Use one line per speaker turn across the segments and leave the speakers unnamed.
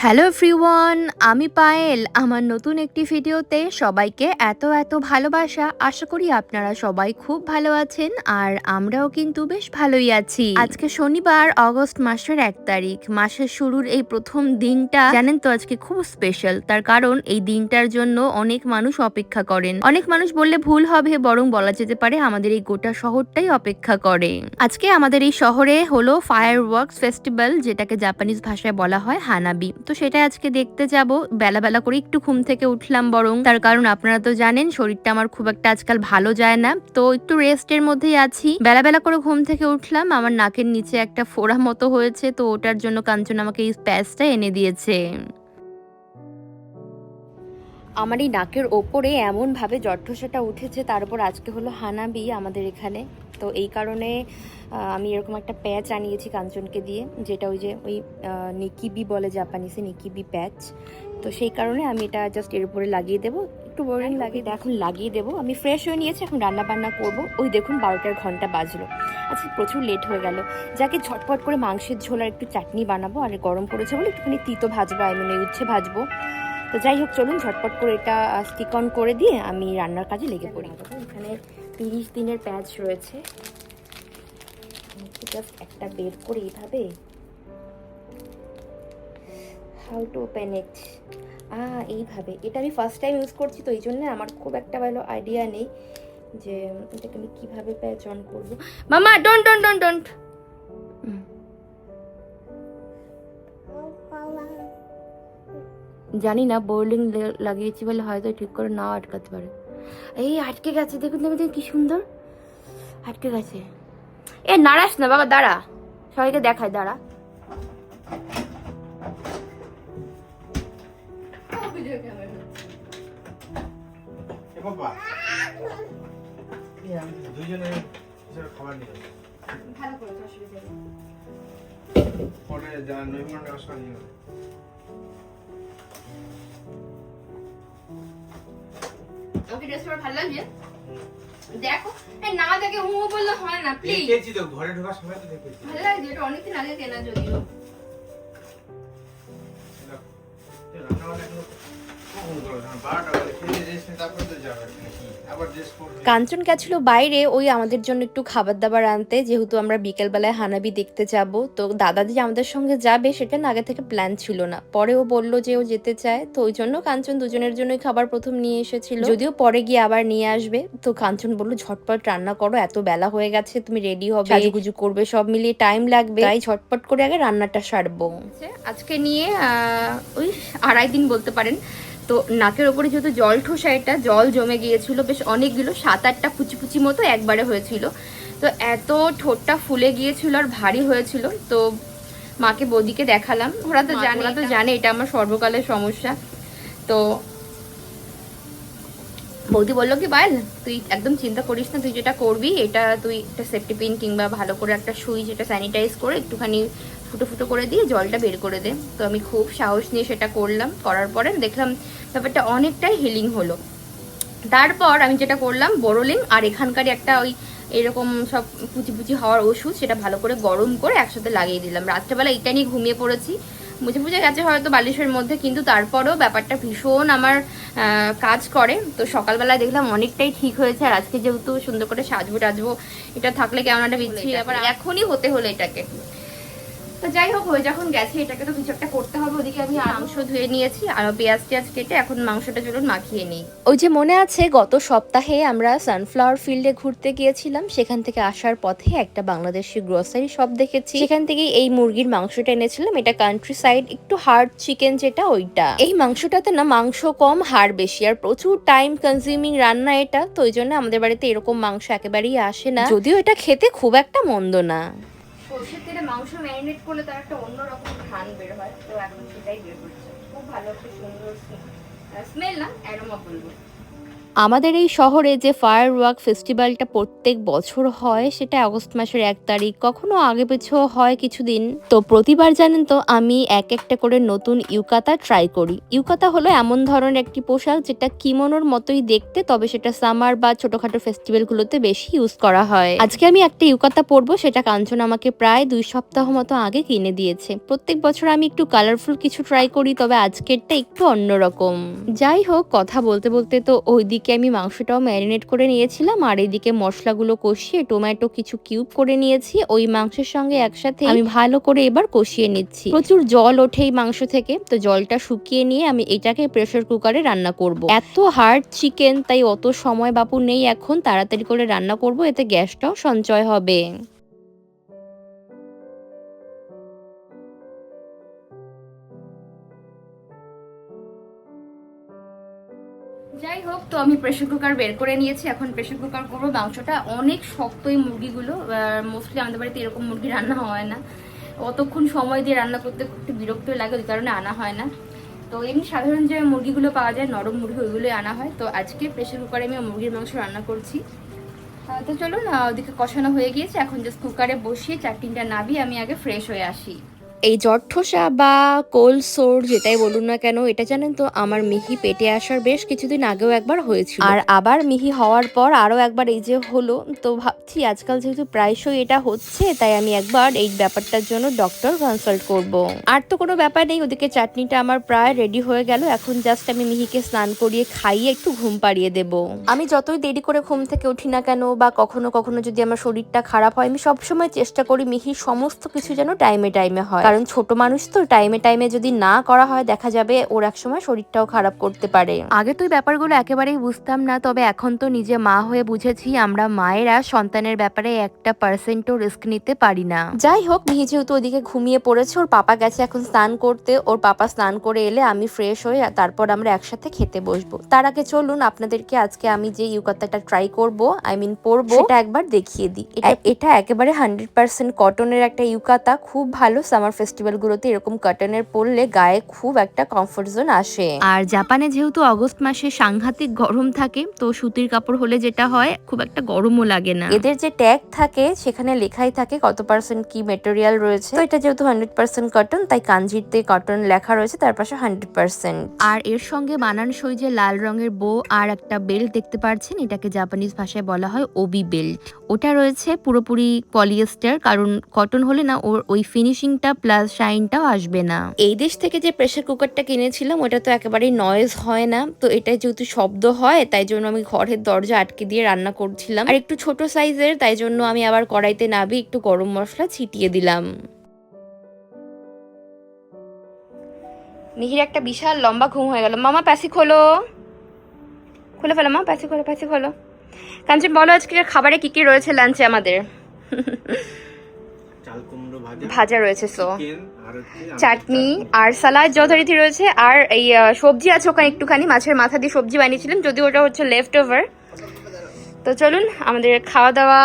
Hello everyone, আমি পায়েল। আমার নতুন একটি ভিডিওতে সবাইকে এত ভালোবাসা। আশা করি আপনারা সবাই খুব ভালো আছেন আর আমরাও কিন্তু বেশ ভালোই আছি। আজকে শনিবার, অগস্ট মাসের 1 তারিখ। মাসের শুরুর এই প্রথম দিনটা জানেন তো আজকে খুব স্পেশাল। তার কারণ এই দিনটার জন্য অনেক মানুষ অপেক্ষা করেন। অনেক মানুষ বললে ভুল হবে, বরং বলা যেতে পারে আমাদের এই গোটা শহরটাই অপেক্ষা করে। আজকে আমাদের এই শহরে হলো ফায়ার ওয়ার্কস ফেস্টিভ্যাল, যেটাকে জাপানিজ ভাষায় বলা হয় হানাবি। তো সেটা আজকে দেখতে যাব। বেলা করে একটু ঘুম থেকে উঠলাম, বরং তার কারণ আপনারা তো জানেন শরীরটা আমার খুব একটা আজকাল ভালো যায় না, তো একটু রেস্টের মধ্যেই আছি। বেলা করে ঘুম থেকে উঠলাম, আমার নাকের নিচে একটা ফোড়া মতো হয়েছে, তো ওটার জন্য কাঞ্চন আমাকে এই প্যাচটা এনে দিয়েছে। আমার এই নাকের ওপরে এমনভাবে জট্ঠসাটা উঠেছে, তারপর আজকে হলো হানাবি আমাদের এখানে। তো এই কারণে আমি এরকম একটা প্যাচ আনিয়েছি কাঞ্চনকে দিয়ে, যেটা ওই নিকিবি বলে জাপানিসে, নিকিবি প্যাচ। তো সেই কারণে আমি এটা জাস্ট এর উপরে লাগিয়ে দেবো, একটু বোরিং লাগিয়ে এখন লাগিয়ে দেবো। আমি ফ্রেশ হয়ে নিয়েছি, এখন রান্না বান্না করবো। ওই দেখুন 12টার ঘন্টা বাজলো। আজকে প্রচুর লেট হয়ে গেল। যাকে ঝটপট করে মাংসের ঝোল আর একটু চাটনি বানাবো, আর গরম পড়েছে বলে একটুখানি তিতো ভাজবো, উচ্ছে ভাজবো। তো যাই হোক, চলুন ঝটপট করে এটা স্টিক অন করে দিয়ে আমি রান্নার কাজে লেগে পড়ি। এখানে 30 দিনের প্যাচ রয়েছে, জাস্ট একটা বের করে এইভাবে হাউ টু ওপেন ইট, এইভাবে। এটা আমি ফার্স্ট টাইম ইউজ করছি, তো এই জন্য আমার খুব একটা ভালো আইডিয়া নেই যে এটাকে আমি কিভাবে প্যাচ অন করবো। মামা ডোন্ট ডোন্ট ডোন্ট ডোন্ট জানি না, বোর্ডিং লাগিয়েছি বলে হয়তো ঠিক করে নাও আটকাতে পারে। এই আটকে গেছে, দেখুন দেখুন কি সুন্দর আটকে গেছে। এ নাড়াস না বাবা, দাঁড়া, সবাইকে দেখায়, দাঁড়া। ওকে ড্রেস পরে ভালো লাগছে, দেখো। না দেখে হুঁ বললে হয় না, প্লিজ। দেখেছি তো, ঘরে ঢোকার সময় তো দেখেছি। ভালো লাগছে, এটা অনেকদিন আগে কেনা যদিও। কাঞ্চন গেছিল বাইরে ওই আমাদের জন্য একটু খাবার দাবার আনতে, যেহেতু আমরা বিকেলবেলায় হানাবি দেখতে যাব। তো দাদা যে আমাদের সঙ্গে যাবে সেটা না আগে থেকে প্ল্যান ছিল না, পরে ও বললো যে ও যেতে চায়, তো ওই জন্য কাঞ্চন দুজনের জন্যই খাবার প্রথম নিয়ে এসেছিল, যদিও পরে গিয়ে আবার নিয়ে আসবে। তো কাঞ্চন বললো ঝটপট রান্না করো, এত বেলা হয়ে গেছে, তুমি রেডি হবে, সাজুগুজু করবে, সব মিলিয়ে টাইম লাগবে, তাই ঝটপট করে আগে রান্নাটা সারবো। আজকে নিয়ে ওই 2.5 দিন বলতে পারেন। তো নাকের ওপরে যেহেতু জল ঠোসা, এটা জল জমে গিয়েছিল বেশ অনেকগুলো, 7-8টা পুচি মতো একবারে হয়েছিল। তো এত ঠোঁটটা ফুলে গিয়েছিল আর ভারী হয়েছিল। তো মাকে বৌদিকে দেখালাম, ওরা তো জানে এটা আমার সর্বকালের সমস্যা। তো বৌদি বললো কি, বাইল তুই একদম চিন্তা করিস না, তুই যেটা করবি এটা তুই একটা সেফটি পিন কিংবা ভালো করে একটা সুই, যেটা স্যানিটাইজ করে একটুখানি ফুটো করে দিয়ে জলটা বের করে দে। তো আমি খুব সাহস নিয়ে সেটা করলাম, করার পরে দেখলাম ব্যাপারটা অনেকটাই হিলিং হলো। তারপর আমি যেটা করলাম, বোরোলিন আর এখানকার একটা ওই এরকম সব পুচি হওয়ার ওষুধ, সেটা ভালো করে গরম করে একসাথে লাগিয়ে দিলাম। রাত্রেবেলা এটা নিয়ে ঘুমিয়ে পড়েছি, মুছে গেছে হয়তো বালিশের মধ্যে, কিন্তু তারপরেও ব্যাপারটা ভীষণ আমার কাজ করে। তো সকালবেলায় দেখলাম অনেকটাই ঠিক হয়েছে। আর আজকে যেহেতু সুন্দর করে সাজবো টাজবো, এটা থাকলে কেমন একটা বিচ্ছিরি, আবার এখনই হতে হলো এটাকে। তো যাই হোক, হয়ে যখন গেছে এটাকে তো কিছু একটা করতে হবে। ওদিকে আমি মাংস ধুয়ে নিয়েছি আর পেঁয়াজ টেয়াজ কেটে এখন মাংসটা চলুন মাখিয়ে নিই। ওই যে মনে আছে গত সপ্তাহে আমরা সানফ্লাওয়ার ফিল্ডে ঘুরতে গিয়েছিলাম, সেখান থেকে আসার পথে একটা বাংলাদেশি গ্রোসারি শপ দেখেছি, সেখান থেকে এই মুরগির মাংসটা এনেছিলাম। এটা কান্ট্রি সাইড একটু হার্ড চিকেন, যেটা ওইটা। এই মাংসটাতে না মাংস কম হাড় বেশি, আর প্রচুর টাইম কনজিউমিং রান্না এটা। তো ওই জন্য আমাদের বাড়িতে এরকম মাংস একেবারেই আসে না, যদিও এটা খেতে খুব একটা মন্দ না। সর্ষের তেলে মাংস ম্যারিনেট করলে তার একটা অন্যরকম ঘ্রাণ বের হয়, তো এখন সেটাই বের করছে। খুব ভালো, খুব সুন্দর স্মেল, না অ্যারোমা বলবো। আমাদের এই শহরে যে ফায়ার ওয়ার্ক ফেস্টিভ্যালটা প্রত্যেক বছর হয় সেটা আগস্ট মাসের 1 তারিখ, কখনো আগে পিছেও হয় কিছুদিন। তো প্রতিবার জানেন তো আমি এক একটা করে নতুন ইউকাতা ট্রাই করি। ইউকাতা হলো এমন ধরনের একটি পোশাক যেটা কিমোনোর মতোই দেখতে, তবে সেটা সামার বা ছোটখাটো ফেস্টিভ্যালগুলোতে বেশি ইউজ করা হয়। আজকে আমি একটা ইউকাতা পরবো, সেটা কাঞ্চন আমাকে প্রায় 2 সপ্তাহ মতো আগে কিনে দিয়েছে। প্রত্যেক বছর আমি একটু কালারফুল কিছু ট্রাই করি, তবে আজকেরটা একটু অন্যরকম। যাই হোক, কথা বলতে বলতে তো ওইদিকে আমি মাংসটাও ম্যারিনেট করে নিয়েছিলাম, আর এদিকে মশলাগুলো কষিয়ে টমেটো কিছু কিউব করে নিয়েছি। ওই মাংসের সঙ্গে একসাথে আমি ভালো করে এবার কষিয়ে নিচ্ছি। প্রচুর জল ওঠে এই মাংস থেকে, তো জলটা শুকিয়ে নিয়ে আমি এটাকে প্রেসার কুকারে রান্না করব। এত হার্ড চিকেন, তাই অত সময় বাপু নেই এখন, তাড়াতাড়ি করে রান্না করব, এতে গ্যাসটাও সঞ্চয় হবে। যাই হোক, তো আমি প্রেসার কুকার বের করে নিয়েছি, এখন প্রেসার কুকার করবো। মাংসটা অনেক শক্ত এই মুরগিগুলো, মোস্টলি আমাদের বাড়িতে এরকম মুরগি রান্না হয় না, অতক্ষণ সময় দিয়ে রান্না করতে একটু বিরক্ত লাগে, ওই কারণে আনা হয় না। তো এমনি সাধারণ যে মুরগিগুলো পাওয়া যায় নরম মুরগি, ওইগুলোই আনা হয়। তো আজকে প্রেসার কুকারে আমি মুরগির মাংস রান্না করছি। তো চলুন, ওদিকে কষানো হয়ে গিয়েছে, এখন জাস্ট কুকারে বসিয়ে চাটনিটা নাবিয়ে আমি আগে ফ্রেশ হয়ে আসি। এই জটঠোসা বা কোল্ড সোর যেটাই বলুন না কেন, এটা জানেন তো আমার মিহি পেটে আসার বেশ কিছুদিন আগেও একবার হয়েছিল, আর আবার মিহি হওয়ার পর আরো একবার এই যে হলো। তো ভাবছি আজকাল যেহেতু প্রায়শই এটা হচ্ছে, তাই আমি একবার এই ব্যাপারটার জন্য ডক্টর কনসাল্ট করব। আর তো কোনো ব্যাপার নেই, ওদিকে চাটনিটা আমার প্রায় রেডি হয়ে গেল। এখন জাস্ট আমি মিহিকে স্নান করিয়ে খাইয়ে একটু ঘুম পাড়িয়ে দেব। আমি যতই দেরি করে ঘুম থেকে উঠি না কেন, বা কখনো কখনো যদি আমার শরীরটা খারাপ হয়, আমি সবসময় চেষ্টা করি মিহির সমস্ত কিছু যেন টাইমে টাইমে হয়, কারণ ছোট মানুষ তো, টাইমে টাইমে যদি না করা হয় দেখা যাবে ওর এক সময় শরীরটাও খারাপ করতে পারে। আগে তো এই ব্যাপারগুলো একেবারেই বুঝতাম না, তবে এখন তো নিজে মা হয়ে বুঝেছি আমরা মায়েরা সন্তানের ব্যাপারে 1% রিস্ক নিতে পারি না। যাই হোক, মিহি যেহেতু ওদিকে ঘুমিয়ে পড়েছে, ওর পাপা গেছে এখন স্নান করতে, ওর পাপা স্নান করে এলে আমি ফ্রেশ হয়ে তারপর আমরা একসাথে খেতে বসবো। তার আগে চলুন আপনাদেরকে আজকে আমি যে ইউকাতাটা ট্রাই করব, পরবো, সেটা একবার দেখিয়ে দিই। এটা একেবারে 100% কটনের একটা ইউকাতা, খুব ভালো। সামার ফেস্টিভ্যাল গুলোতে এরকম কটনের পরলে গায়ে খুব একটা কমফোর্ট জোন আসে। আর জাপানে যেহেতু অগস্ট মাসে সাংঘাতিক গরম থাকে, তো সুতির কাপড় হলে যেটা হয় খুব একটা গরমও লাগে না। এদের যে ট্যাগ থাকে সেখানে লেখাই থাকে কত পার্সেন্ট কি মেটেরিয়াল রয়েছে। তো এটা যেহেতু 100% কটন, তাই কাঞ্জিতে কটন লেখা রয়েছে, তার পাশে 100%। আর এর সঙ্গে মানানসই যে লাল রঙের বো আর একটা বেল্ট দেখতে পাচ্ছেন, এটাকে জাপানিজ ভাষায় বলা হয় ওবি বেল্ট। ওটা রয়েছে পুরোপুরি পলিয়েস্টার, কারণ কটন হলে না ওর ওই ফিনিশিংটা প্লাস শাইনটাও আসবে না। এই দেশ থেকে যে প্রেসার কুকারটা কিনেছিলাম ওটা তো একেবারেই নয়েজ হয় না, তো এটা যেহেতু শব্দ হয় তাই জন্য আমি ঘরের দরজা আটকে দিয়ে রান্না করছিলাম। আর একটু ছোট সাইজের, তাই জন্য আমি আবার কড়াইতে নাবি একটু গরম মশলা ছিটিয়ে দিলাম। মিহির একটা বিশাল লম্বা ঘুম হয়ে গেল। মামা প্যাসি খোলো, খুলে ফেলো মা, প্যাসি খোলো, প্যাসি খোলো। কাঞ্চন বলো আজকে খাবারে কি কি রয়েছে লাঞ্চে আমাদের? ভাজা রয়েছে, সো চাটনি আর সালাদ যথারীতি রয়েছে, আর এই সবজি আছে ওখানে একটুখানি, মাছের মাথা দিয়ে সবজি বানিয়েছিলাম, যদিও ওটা হচ্ছে লেফট ওভার। তো চলুন আমাদের খাওয়া দাওয়া।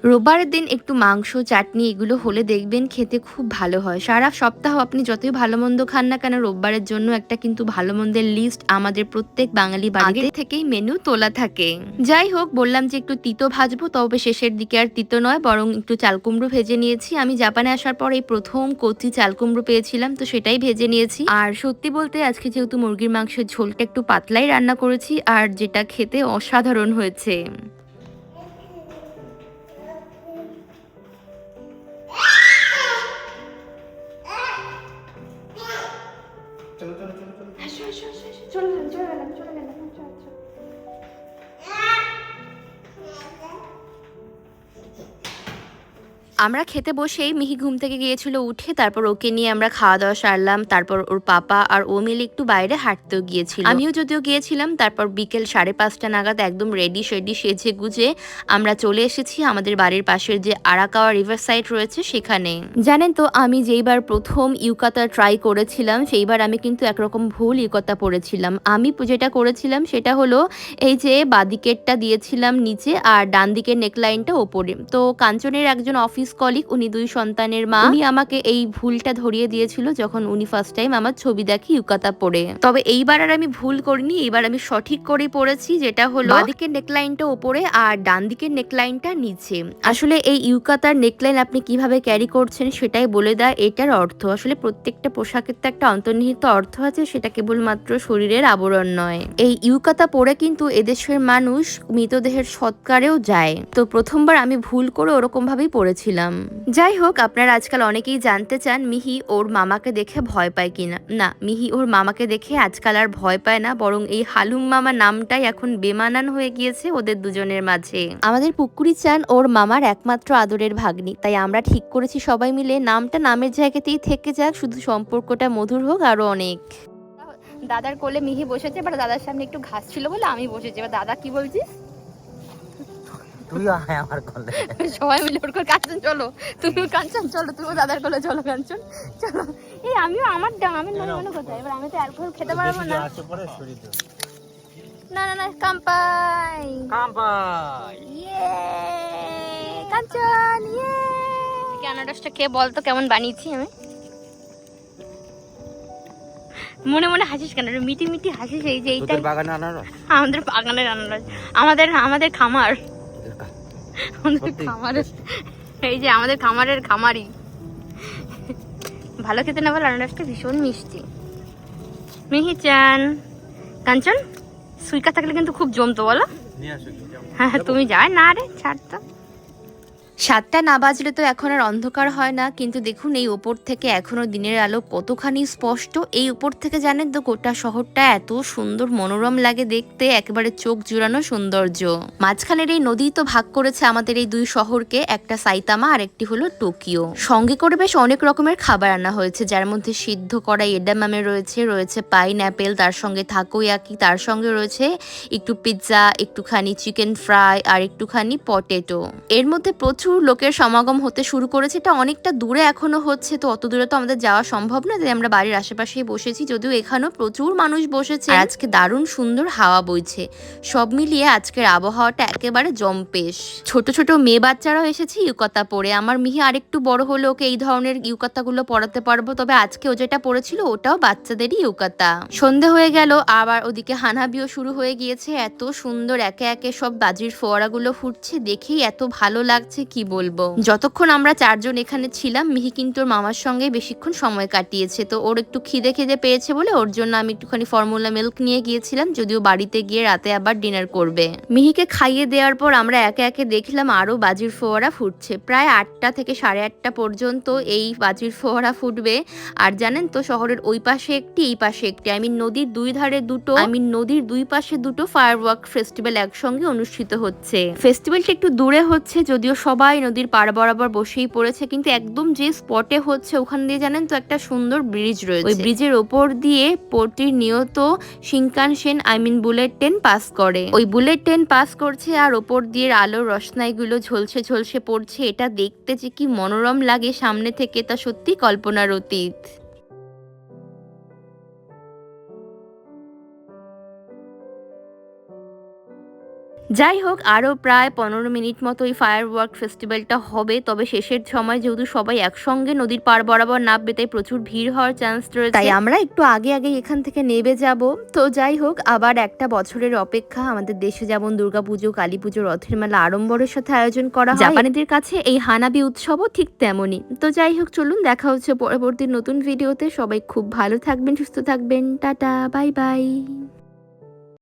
রোববারের দিন একটু মাংস চাটনি এগুলো হলে দেখবেন খেতে খুব ভালো হয়। সারা সপ্তাহ আপনি যতই ভালো মন্দ খান না কেন, রোববারের জন্য একটা কিন্তু ভালো মন্দের লিস্ট আমাদের প্রত্যেক বাঙালি বাড়িতে থেকেই মেনু তোলা থাকে। যাই হোক, বললাম যে একটু তিতো ভাজবো, তবে শেষের দিকে আর তিতো নয়, বরং একটু চালকুমড়ো ভেজে নিয়েছি। আমি জাপানে আসার পর এই প্রথম কচি চালকুমড়ো পেয়েছিলাম, তো সেটাই ভেজে নিয়েছি। আর সত্যি বলতে আজকে যেহেতু মুরগির মাংসের ঝোলটা একটু পাতলাই রান্না করেছি, আর যেটা খেতে অসাধারণ হয়েছে। আমরা খেতে বসেই মিহি ঘুম থেকে গিয়েছিল উঠে, তারপর ওকে নিয়ে আমরা খাওয়া দাওয়া সারলাম। তারপর ওর পাপা আর ও মিলে একটু বাইরে হাঁটতেও গিয়েছিল, আমিও যদিও গিয়েছিলাম। তারপর বিকেল 5:30 নাগাদ একদম রেডি সেজে গুজে আমরা চলে এসেছি আমাদের বাড়ির পাশের যে আরাকাওয়া রিভার সাইড রয়েছে সেখানে। জানেন তো, আমি যেইবার প্রথম ইউকাতা ট্রাই করেছিলাম সেইবার আমি কিন্তু একরকম ভুল ইউকাতা পরেছিলাম। আমি যেটা করেছিলাম সেটা হলো এই যে বাদিকেরটা দিয়েছিলাম নিচে, আর ডান দিকের নেকলাইনটা ওপরে। তো কাঞ্চনের একজন অফিস অফিস কলিগ, উনি 2 সন্তানের মা। উনি আমাকে এই ভুলটা ধরিয়ে দিয়েছিল যখন উনি ফার্স্ট টাইম আমার ছবি দেখে ইউকাতা পরে। তবে এইবার আর আমি ভুল করিনি, এইবার আমি সঠিক করে পরেছি, যেটা হলো বাঁ দিকের নেকলাইনটা উপরে আর ডান দিকের নেকলাইনটা নিচে। আসলে এই ইউকাতার নেকলাইন আপনি কিভাবে ক্যারি করছেন সেটাই বলে দেয় এটার অর্থ। আসলে প্রত্যেকটা পোশাকের তো একটা অন্তর্নিহিত অর্থ আছে, সেটা কেবলমাত্র শরীরের আবরণ নয়। এই ইউকাতা পরে কিন্তু এদেশের মানুষ মৃতদেহের সৎকারেও যায়। তো প্রথমবার আমি ভুল করে ওরকম ভাবেই পড়েছিলাম। যাই হোক, আপনারা আজকাল অনেকেই জানতে চান মিহি ওর মামাকে দেখে ভয় পায় কিনা। না, মিহি ওর মামাকে দেখে আজকাল আর ভয় পায় না, বরং এই হালুম মামা নামটাই এখন বেমানান হয়ে গিয়েছে ওদের দুজনের মাঝে। আমাদের পুকুরি চান ওর মামার একমাত্র আদরের ভাগ্নি, তাই আমরা ঠিক করেছি সবাই মিলে নামটা নামের জায়গাতেই থেকে যাক, শুধু সম্পর্কটা মধুর হোক আরো অনেক। দাদার কোলে মিহি বসেছে, এবার দাদার সামনে একটু ঘাস ছিল বলে আমি বসেছি। এবার দাদা কি বলছিস?
তুই আয় আমার কোলে।
সবাই মিলে ওর কোলে। কাঞ্চন চলো, তুমিও কাঞ্চন চলো, তুমিও দাদার কোলে চলো। কাঞ্চন চলো। এই আমিও আমার মনে মনে কোথায়, এবার আমি তো অ্যালকোহল খেতে পারবো না। না না না, কাম্পাই
কাম্পাই।
ইয়ে কাঞ্চন ইয়ে। আনারসটা খেয়ে বল তো কেমন বানিয়েছি আমি। মনে মনে হাসিস কেন? মিটি মিটি হাসিস। এই যে এইটাই
বাগানের আনারস,
আমাদের বাগানের আনারস, আমাদের খামার, আমাদের খামারের, এই যে আমাদের খামারের খামারি। ভালো খেতে না, ভালো আনারসটা ভীষণ মিষ্টি। মিহি চান। কাঞ্চন সুইকা থাকলে কিন্তু খুব জমতো, বলো? হ্যাঁ তুমি যায় না রে, ছাড় তো। 7টা না বাজলে তো এখন আর অন্ধকার হয় না, কিন্তু দেখুন এই উপর থেকে এখনো দিনের আলো কতখানি স্পষ্ট। এই উপর থেকে জানেন তো গোটা শহরটা এত সুন্দর মনোরম লাগে দেখতে, একেবারে চোখ জুড়ানো সৌন্দর্য। মাঝখানের এই নদী তো ভাগ করেছে আমাদের এই 2 শহরকে, একটা সাইতামা আর একটি হলো টোকিও। সঙ্গে করে বেশ অনেক রকমের খাবার আনা হয়েছে, যার মধ্যে সিদ্ধ করা এডামামে রয়েছে পাইনঅ্যাপেল, তার সঙ্গে থাকোয়াকি, তার সঙ্গে রয়েছে একটু পিৎজা, একটুখানি চিকেন ফ্রাই আর একটুখানি পটেটো। এর মধ্যে প্রচুর লোকের সমাগম হতে শুরু করেছে। এটা অনেকটা দূরে এখনো হচ্ছে, তো অত দূরে তো আমাদের যাওয়া সম্ভব না, তাই আমরা বাড়ির আশেপাশেই বসেছি, যদিও এখানেও প্রচুর মানুষ বসেছে। আজকে দারুণ সুন্দর হাওয়া বইছে। সব মিলিয়ে আজকের আবহাওয়াটা একেবারে জম্পেশ। ছোট ছোট মেয়ে বাচ্চারাও এসেছে ইউকাতা পরে। আমার মিহি আরেকটু বড় হলে ওকে এই ধরনের ইউকাতাগুলো পরাতে পারবো, তবে আজকে ও যেটা পরেছিল ওটাও বাচ্চাদেরই ইউকাতা। সন্ধে হয়ে গেল, আবার ওদিকে হানাবিও শুরু হয়ে গিয়েছে। এত সুন্দর একে একে সব বাজির ফোয়ারাগুলো ফুটছে, দেখেই এত ভালো লাগছে কি বলবো। যতক্ষণ আমরা 4 জন এখানে ছিলাম, মিহি কিন্তু ওর মামার সঙ্গে বেশিক্ষণ সময় কাটিয়েছে। তো ওর একটু খিদে পেয়েছে বলে ওর জন্য আমি একটুখানি ফর্মুলা মিল্ক নিয়ে গিয়েছিলাম, যদিও বাড়িতে গিয়ে রাতে আবার ডিনার করবে। মিহিকে খাইয়ে দেওয়ার পর আমরা একে একে দেখলাম আরো বাজির ফোয়ারা ফুটছে। প্রায় 8টা থেকে 8:30 পর্যন্ত এই বাজির ফোয়ারা ফুটবে। আর জানেন তো, শহরের ওই পাশে একটি, এই পাশে একটি, নদীর দুই পাশে দুটো ফায়ারওয়ার্ক ফেস্টিভ্যাল একসঙ্গে অনুষ্ঠিত হচ্ছে। ফেস্টিভ্যালটা একটু দূরে হচ্ছে, যদিও সবাই নদীর পাড় বরাবর বসেই পড়েছে, কিন্তু একদম যে স্পটে হচ্ছে ওখান দিয়ে জানেন তো একটা সুন্দর ব্রিজ রয়েছে। ওই ব্রিজের ওপর দিয়ে প্রতিনিয়ত শিনকানসেন বুলেট ট্রেন পাস করে। ওই বুলেট ট্রেন পাস করছে আর ওপর দিয়ে আলোর রসনাইগুলো ঝলসে পড়ছে। এটা দেখতে যে কি মনোরম লাগে সামনে থেকে, তা সত্যি কল্পনার অতীত। যাই হোক, আরও প্রায় 15 মিনিট মতো এই ফায়ারওয়ার্ক ফেস্টিভ্যালটা হবে। তবে শেষের সময় যেহেতু সবাই একসঙ্গে নদীর পাড় বরাবর নামবে, তাই প্রচুর ভিড় হওয়ার চান্স রয়েছে, তাই আমরা একটু আগে এখান থেকে নেমে যাব। তো যাই হোক, আবার একটা বছরের অপেক্ষা। আমাদের দেশে যেমন দুর্গাপুজো, কালী পুজো, রথের মেলা আড়ম্বরের সাথে আয়োজন করা হয়, জাপানিদের কাছে এই হানাবি উৎসবও ঠিক তেমনই। তো যাই হোক, চলুন দেখা হচ্ছে পরবর্তী নতুন ভিডিওতে। সবাই খুব ভালো থাকবেন, সুস্থ থাকবেন, টাটা, বাই বাই।